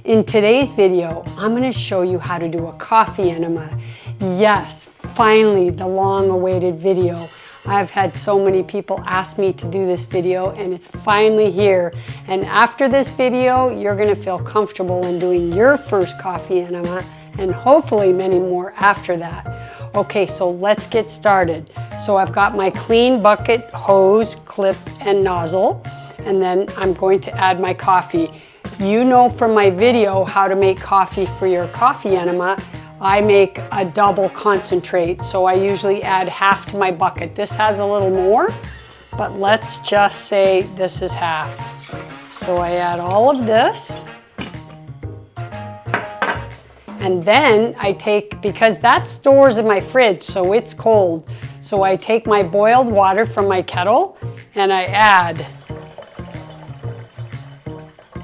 In today's video, I'm going to show you how to do a coffee enema. Yes, finally, the long-awaited video. I've had so many people ask me to do this video and it's finally here. And after this video, you're going to feel comfortable in doing your first coffee enema and hopefully many more after that. Okay, so let's get started. So I've got my clean bucket, hose, clip, and nozzle, and then I'm going to add my coffee. You know from my video how to make coffee for your coffee enema. I make a double concentrate, so I usually add half to my bucket. This has a little more, but let's just say this is half. So I add all of this. And then I take, because that stores in my fridge, so it's cold. So I take my boiled water from my kettle and I add.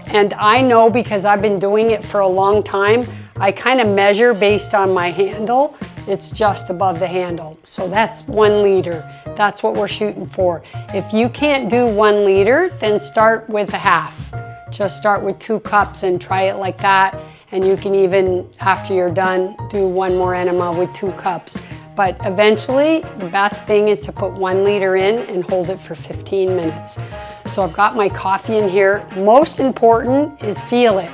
And I know because I've been doing it for a long time, I kind of measure based on my handle. It's just above the handle. So that's 1 liter. That's what we're shooting for. If you can't do 1 liter, then start with a half. Just start with 2 cups and try it like that. And you can even, after you're done, do 1 more enema with 2 cups. But eventually, the best thing is to put 1 liter in and hold it for 15 minutes. So I've got my coffee in here. Most important is feel it.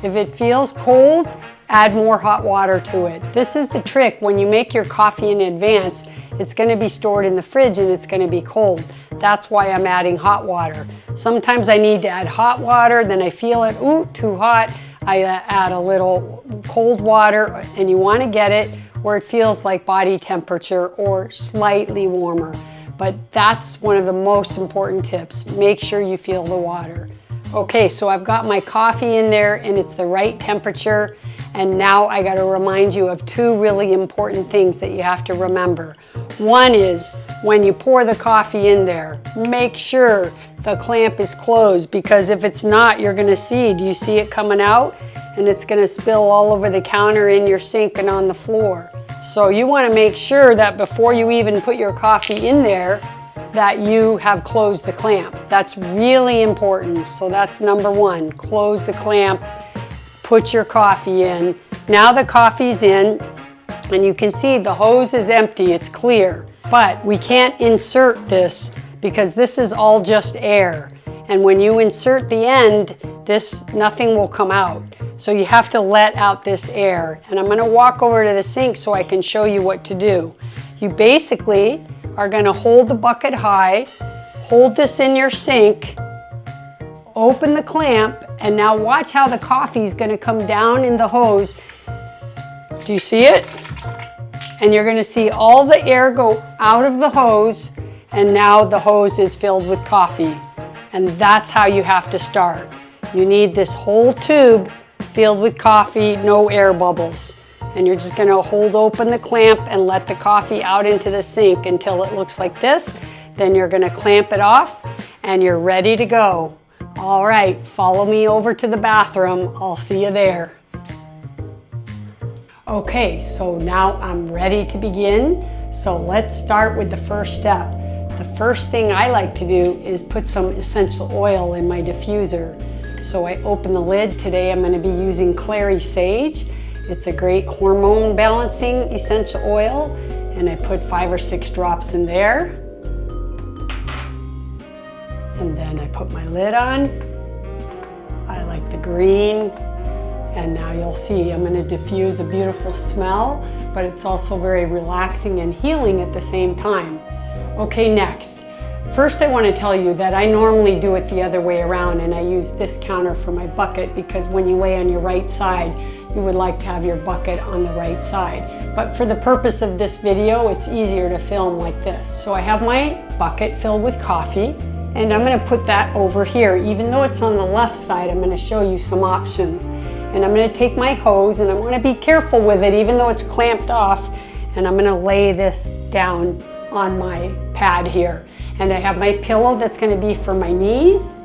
If it feels cold, add more hot water to it. This is the trick. When you make your coffee in advance, it's going to be stored in the fridge and it's going to be cold. That's why I'm adding hot water. Sometimes I need to add hot water, then I feel it, ooh, too hot. I add a little cold water, and you want to get it where it feels like body temperature or slightly warmer. But that's one of the most important tips. Make sure you feel the water. Okay, so I've got my coffee in there and it's the right temperature. And now I got to remind you of 2 really important things that you have to remember. One is when you pour the coffee in there, make sure the clamp is closed, because if it's not, you're going to see, do you see it coming out? And it's going to spill all over the counter, in your sink, and on the floor. So you want to make sure that before you even put your coffee in there, that you have closed the clamp. That's really important. So that's number 1, close the clamp, put your coffee in. Now the coffee's in, and you can see the hose is empty, it's clear. But we can't insert this because this is all just air. And when you insert the end, nothing will come out. So you have to let out this air. And I'm going to walk over to the sink so I can show you what to do. You basically are going to hold the bucket high, hold this in your sink, open the clamp, and now watch how the coffee is going to come down in the hose. Do you see it? And you're going to see all the air go out of the hose, and now the hose is filled with coffee. And that's how you have to start. You need this whole tube filled with coffee, no air bubbles. And you're just going to hold open the clamp and let the coffee out into the sink until it looks like this. Then you're going to clamp it off and you're ready to go. All right, follow me over to the bathroom. I'll see you there. Okay, so now I'm ready to begin. So let's start with the first step. The first thing I like to do is put some essential oil in my diffuser. So I open the lid. Today I'm going to be using clary sage. It's a great hormone balancing essential oil, and I put 5 or 6 drops in there. And then I put my lid on. I like the green. And now you'll see I'm going to diffuse a beautiful smell, but it's also very relaxing and healing at the same time. Okay, next. First I want to tell you that I normally do it the other way around, and I use this counter for my bucket because when you lay on your right side, you would like to have your bucket on the right side. But for the purpose of this video, it's easier to film like this. So I have my bucket filled with coffee, and I'm going to put that over here. Even though it's on the left side, I'm going to show you some options. And I'm going to take my hose, and I'm going to be careful with it even though it's clamped off, and I'm going to lay this down on my pad here. And I have my pillow that's going to be for my knees.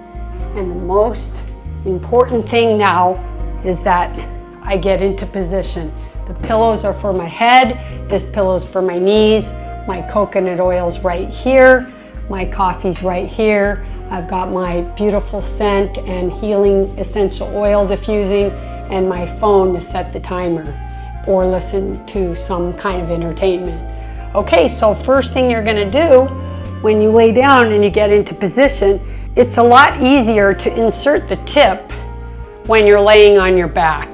And the most important thing now is that I get into position. The pillows are for my head, this pillow's for my knees, my coconut oil's right here, my coffee's right here, I've got my beautiful scent and healing essential oil diffusing, and my phone to set the timer or listen to some kind of entertainment. Okay, so first thing you're gonna do when you lay down and you get into position, it's a lot easier to insert the tip when you're laying on your back.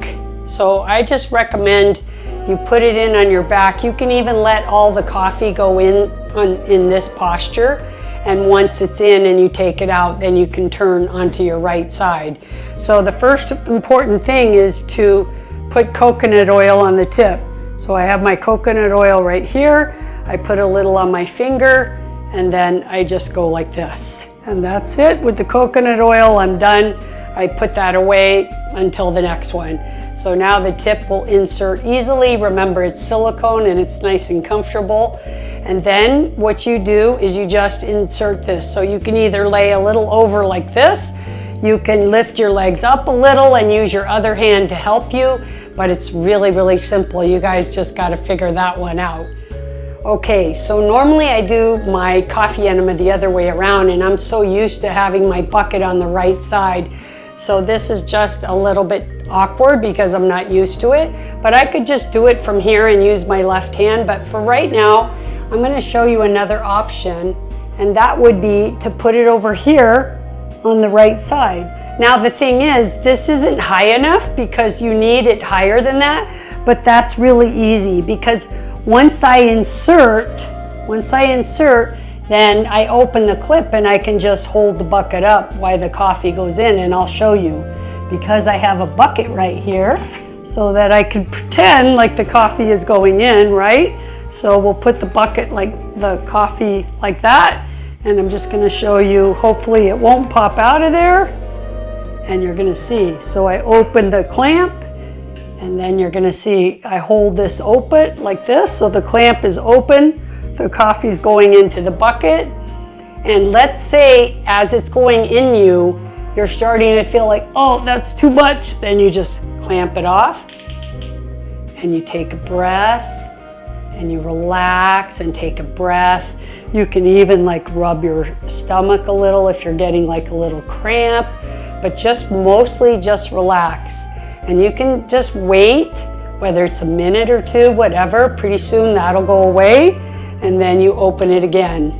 So I just recommend you put it in on your back. You can even let all the coffee go in this posture, and once it's in and you take it out, then you can turn onto your right side. So the first important thing is to put coconut oil on the tip. So I have my coconut oil right here. I put a little on my finger, and then I just go like this. And that's it. With the coconut oil, I'm done. I put that away until the next one. So now the tip will insert easily. Remember, it's silicone and it's nice and comfortable. And then what you do is you just insert this. So you can either lay a little over like this, you can lift your legs up a little and use your other hand to help you, but it's really, really simple. You guys just got to figure that one out. Okay, so normally I do my coffee enema the other way around, and I'm so used to having my bucket on the right side. So this is just a little bit awkward because I'm not used to it, but I could just do it from here and use my left hand. But for right now, I'm going to show you another option, and that would be to put it over here on the right side. Now the thing is, this isn't high enough because you need it higher than that, but that's really easy because once I insert, then I open the clip and I can just hold the bucket up while the coffee goes in, and I'll show you because I have a bucket right here so that I can pretend like the coffee is going in, right? So we'll put the bucket like the coffee like that, and I'm just gonna show you, hopefully it won't pop out of there, and you're gonna see. So I open the clamp, and then you're gonna see I hold this open like this, so the clamp is open, the coffee's going into the bucket, and let's say as it's going in you're starting to feel like, oh, that's too much, then you just clamp it off, and you take a breath, and you relax and take a breath. You can even like rub your stomach a little if you're getting like a little cramp, but just mostly just relax. And you can just wait, whether it's a minute or two, whatever, pretty soon that'll go away, and then you open it again.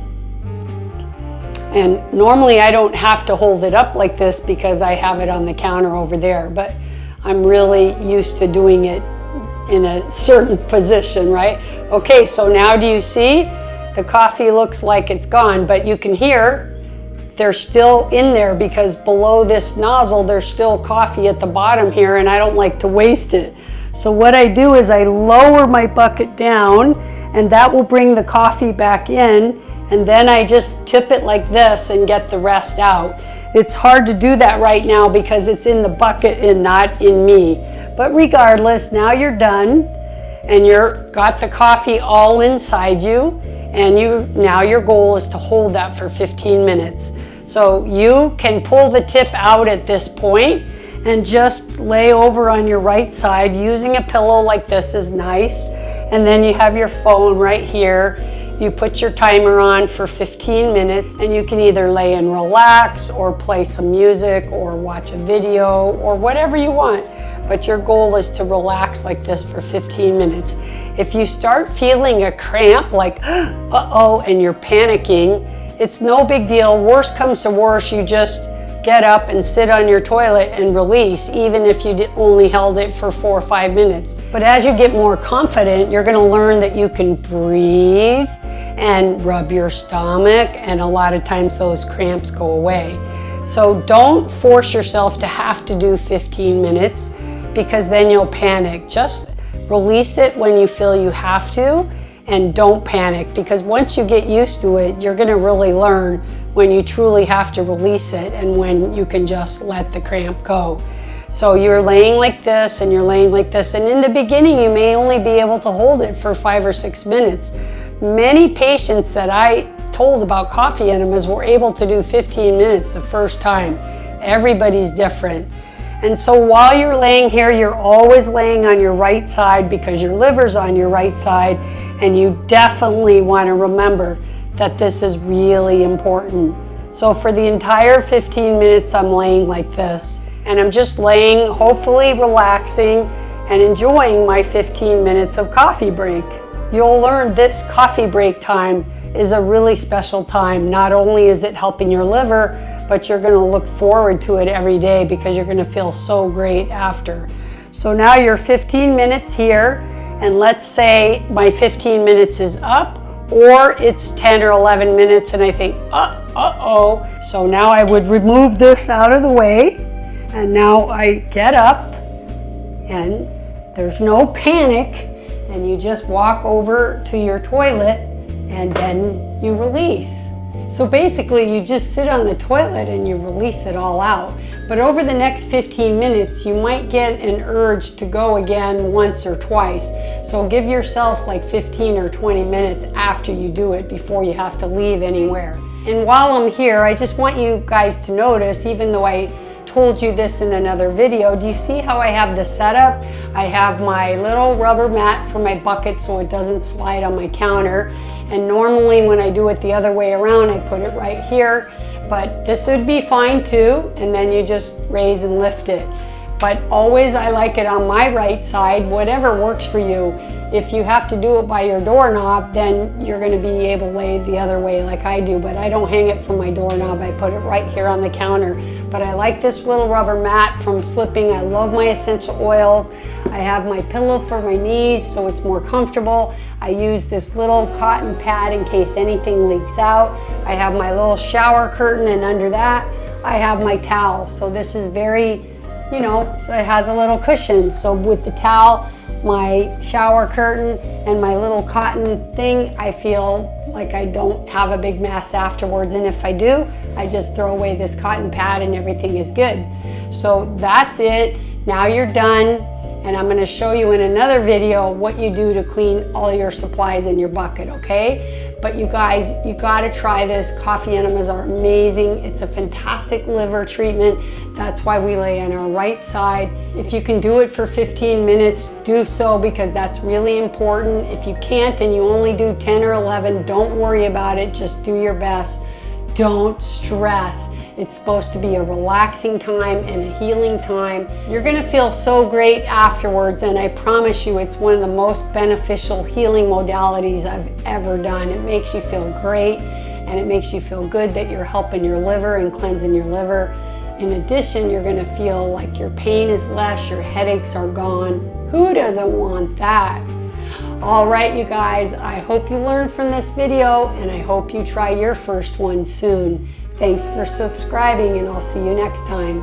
And normally I don't have to hold it up like this because I have it on the counter over there, but I'm really used to doing it in a certain position, right? Okay, so now do you see? The coffee looks like it's gone, but you can hear they're still in there because below this nozzle, there's still coffee at the bottom here, and I don't like to waste it. So what I do is I lower my bucket down, and that will bring the coffee back in, and then I just tip it like this and get the rest out. It's hard to do that right now because it's in the bucket and not in me. But regardless, now you're done, and you're got the coffee all inside you, and now your goal is to hold that for 15 minutes. So you can pull the tip out at this point and just lay over on your right side. Using a pillow like this is nice. And then you have your phone right here. You put your timer on for 15 minutes, and you can either lay and relax or play some music or watch a video or whatever you want. But your goal is to relax like this for 15 minutes. If you start feeling a cramp, like, uh-oh, and you're panicking, it's no big deal. Worst comes to worst, you just get up and sit on your toilet and release, even if you only held it for 4 or 5 minutes. But as you get more confident, you're gonna learn that you can breathe and rub your stomach, and a lot of times those cramps go away. So don't force yourself to have to do 15 minutes because then you'll panic. Just release it when you feel you have to, and don't panic, because once you get used to it, you're gonna really learn when you truly have to release it and when you can just let the cramp go. So you're laying like this and you're laying like this, and in the beginning you may only be able to hold it for 5 or 6 minutes. Many patients that I told about coffee enemas were able to do 15 minutes the first time. Everybody's different. And so while you're laying here, you're always laying on your right side because your liver's on your right side, and you definitely want to remember that this is really important. So for the entire 15 minutes, I'm laying like this. and I'm just laying, hopefully relaxing and enjoying my 15 minutes of coffee break. You'll learn this coffee break time is a really special time. Not only is it helping your liver, but you're gonna look forward to it every day because you're gonna feel so great after. So now you're 15 minutes here, and let's say my 15 minutes is up, or it's 10 or 11 minutes and I think, uh-oh. So now I would remove this out of the way, and now I get up, and there's no panic, and you just walk over to your toilet, and then you release. So basically you just sit on the toilet and you release it all out. But over the next 15 minutes, you might get an urge to go again once or twice. So give yourself like 15 or 20 minutes after you do it before you have to leave anywhere. And while I'm here, I just want you guys to notice, even though I told you this in another video, do you see how I have the setup? I have my little rubber mat for my bucket so it doesn't slide on my counter. And normally when I do it the other way around, I put it right here. But this would be fine too, and then you just raise and lift it. But always I like it on my right side, whatever works for you. If you have to do it by your doorknob, then you're gonna be able to lay it the other way like I do, but I don't hang it from my doorknob, I put it right here on the counter. But I like this little rubber mat from slipping. I love my essential oils. I have my pillow for my knees so it's more comfortable. I use this little cotton pad in case anything leaks out. I have my little shower curtain, and under that I have my towel. So this is very, you know, so it has a little cushion. So with the towel, my shower curtain, and my little cotton thing, I feel like I don't have a big mess afterwards. And if I do, I just throw away this cotton pad and everything is good. So that's it. Now you're done. And I'm gonna show you in another video what you do to clean all your supplies in your bucket, okay? But you guys, you gotta try this. Coffee enemas are amazing. It's a fantastic liver treatment. That's why we lay on our right side. If you can do it for 15 minutes, do so, because that's really important. If you can't and you only do 10 or 11, don't worry about it. Just do your best. Don't stress. It's supposed to be a relaxing time and a healing time. You're gonna feel so great afterwards, and I promise you it's one of the most beneficial healing modalities I've ever done. It makes you feel great, and it makes you feel good that you're helping your liver and cleansing your liver. In addition, you're gonna feel like your pain is less, your headaches are gone. Who doesn't want that? All right, you guys, I hope you learned from this video, and I hope you try your first one soon. Thanks for subscribing, and I'll see you next time.